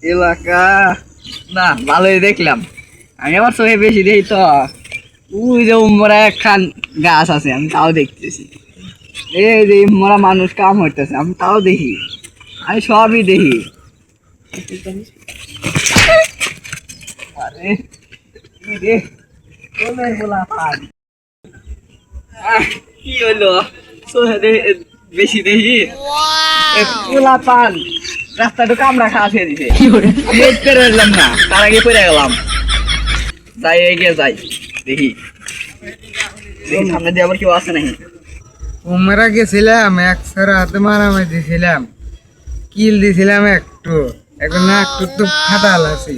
এলাকা না ভালোই দেখলাম। আমি আবার চোখে বেশি দেখি তো, ওই যে উমরা একখান গাছ আছে আমি তাও দেখতেছি, এই যে মরা মানুষ কাম হইতেছে আমি তাও দেখি, আমি সবই দেখি। আরে কি রে, কোথায় বলা পান? কি হইলো চোখে বেশি দেখি পোলা পান রাস্তাটা কামড়া খাওয়া ছেড়ে দিছে, আমি পেরে উঠলাম না, তার আগে পড়ে গেলাম। যাই এগিয়ে যাই, দেখি দেখি সামনে দিয়ে আবার কেউ আছে নাকি। উমরা গেছিলাম, একশোর হাতে মারামারি দিয়েছিলাম, কিল দিছিলাম একটু, এখন না একটু তো ফাটাল আছে।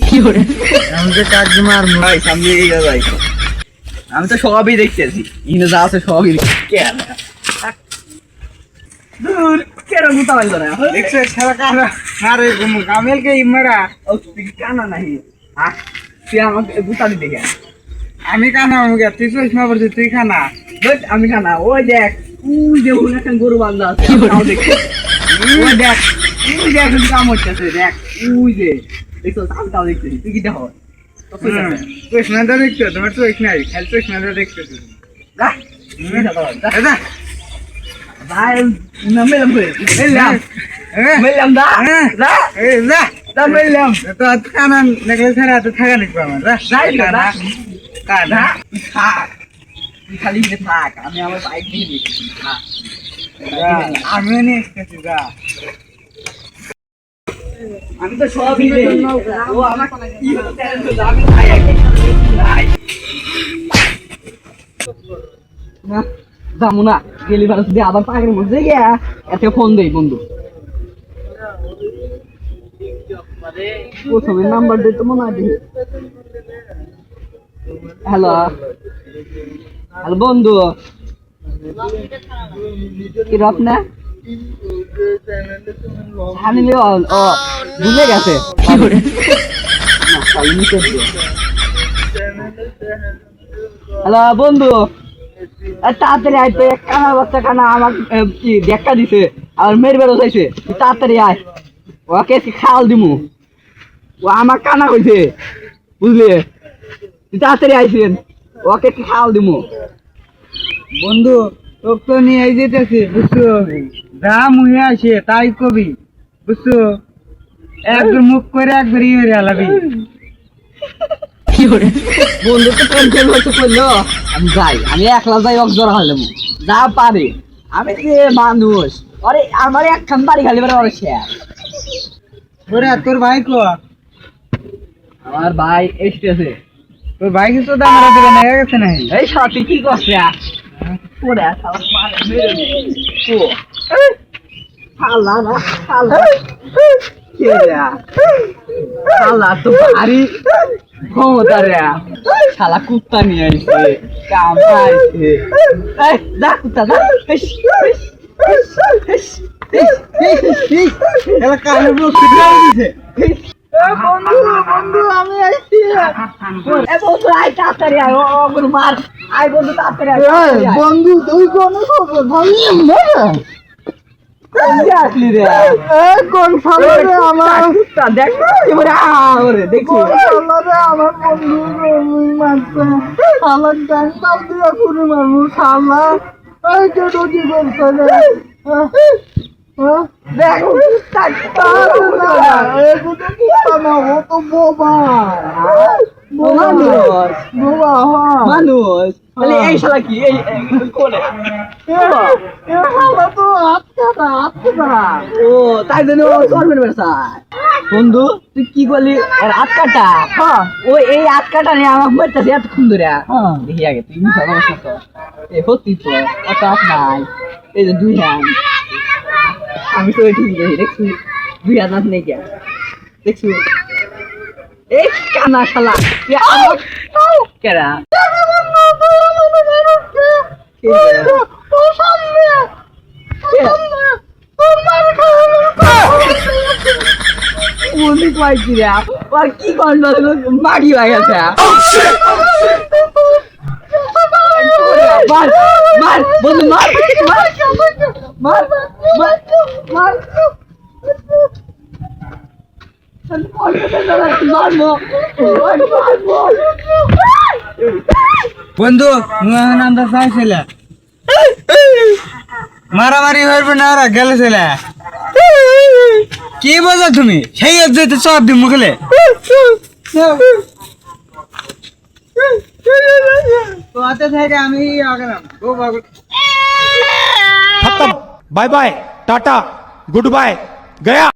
আমি তো কাকে মারবো? ভাই সামনে এগিয়ে যাই, আমি তো সবই দেখতেছি, ইনে যা আছে সবই দূর কেন গুতা পাইল না। দেখছো সারা কারা আরে কামেলকে ইমরা। ও তুই কানা নাহি, তুই আমাকে গুতা দিতে গেল। আমি কানা আমাকে তুই চশমা পড়ছিস, তুই খানা। আমি কানা, ওই দেখ ওই যে ওখানে একটা গরু বান্ধা আছে, তাও দেখতে ওই দেখ, ওই দেখ কাম হচ্ছে দেখ, ওই যে দেখছো আমি তাও দেখতেছি, তুই কি দেখো চশমাটা দেখছো? তোমার চোখ নাই, খালি চশমাটা দেখতেছি। ভাই মেলাম মেলাম মেলাম দা দা দা মেলাম তো কানা নেকলেস ছাড়া তো থাকা নাকি আমার? যাই না কানা থাক, তুই খালি থাক, আমি আমার বাইক নিয়ে নিচ্ছি। আমিও নিয়ে এসেছি যা। আমি তো সবই দেখি, ও আমার কি হচ্ছে আমি খাই খাই না যাবো না, গেলি ভালো দিয়ে আবার পাখির মধ্যে গিয়া এতে ফোন দেই বন্ধু, প্রথমে নাম্বার দিয়ে তো মনে হয় দেখি। হ্যালো হ্যালো বন্ধু, কি আপনি ও ভুলে গেছে। হ্যালো বন্ধু, তাড়াতাড়ি আয় তো, এক কানা বাচ্চা কানা আমার কি দেখা দিছে আর মেরে বেরো চাইছে, তুই তাড়াতাড়ি আয়, ওকে খাওয়াল দিমু, ও আমার কানা কইছে বুঝলি, তুই তাড়াতাড়ি আইসেন, ওকে কি খাওয়াল দিমু। বন্ধু তোকে তো নিয়ে যেতেছি বুঝছো, যা মুহে আসে তাই কবি বুঝছো, একবার মুখ করে একবার ইয়ে হালাবি। বন্ধু তো টেনশন হচ্ছে করলো, আমি যাই, আমি একলা যাই অকজোর হারলাম যা পারে, আমি যে মানুষ, আরে আমার একখান বাড়ি খালি বেড়ে অবশ্য। ওরে তোর ভাই কো? আমার ভাই এসেছে। তোর ভাই কিছু তো আমার দিকে নিয়ে গেছে নাই? এই সাথে কি করছে ওরে শালা মারে মেরে নে ও শালা না শালা কে রে শালা তো ভারী ক্ষমতা রে, শালা কুত্তা নিয়ে আইছে কাম পাইছে, এই যা কুত্তা যা, এলা কানে মুখ ফিটাই দিছে। বন্ধু বন্ধু আমি আইছি, এ বন্ধু আই তাড়াতাড়ি আয়, ও গুরু মার আই বন্ধু তাড়াতাড়ি আয়। বন্ধু তুই কোন খবর ভালো না? আসলি রে কোন সালে আমার কুত্তা দেখ এবারে ওরে দেখো সালে আমার বন্ধু মারছে, আমার ডান্ডাল দিয়ে পুরো মানুষ সালা এই যে রোজি বলছে রে, দেখ কুত্তা মানুষ তাহলে এই শালা কি এই কোনে ও তাই জন্য বন্ধু তুই কি বলি হাত কাটা, ও এই হাত কাটা নিয়ে আমাকে মারতেছে এতক্ষণ ধরে, দেখি আগে তুই এই সত্যি তো অত হাত নাই, এই যে দুই হ্যান্ড, আমি তো ঠিক দেখি দেখছি দুই হাত নেই কে দেখছি, এই কানা শালা কেরা কি করলো মাগি হয়ে গেছে, মার মার বন্ধু মার মার মার মার মার বন্ধু আমরা চাইছিল মারামারি হইবে না ওরা গেলে ছিল কি বোঝো তুমি সেই যেতে সব দিন মুখলে তো হাতে থেকে আমি আগলাম खत्म bye bye tata goodbye गया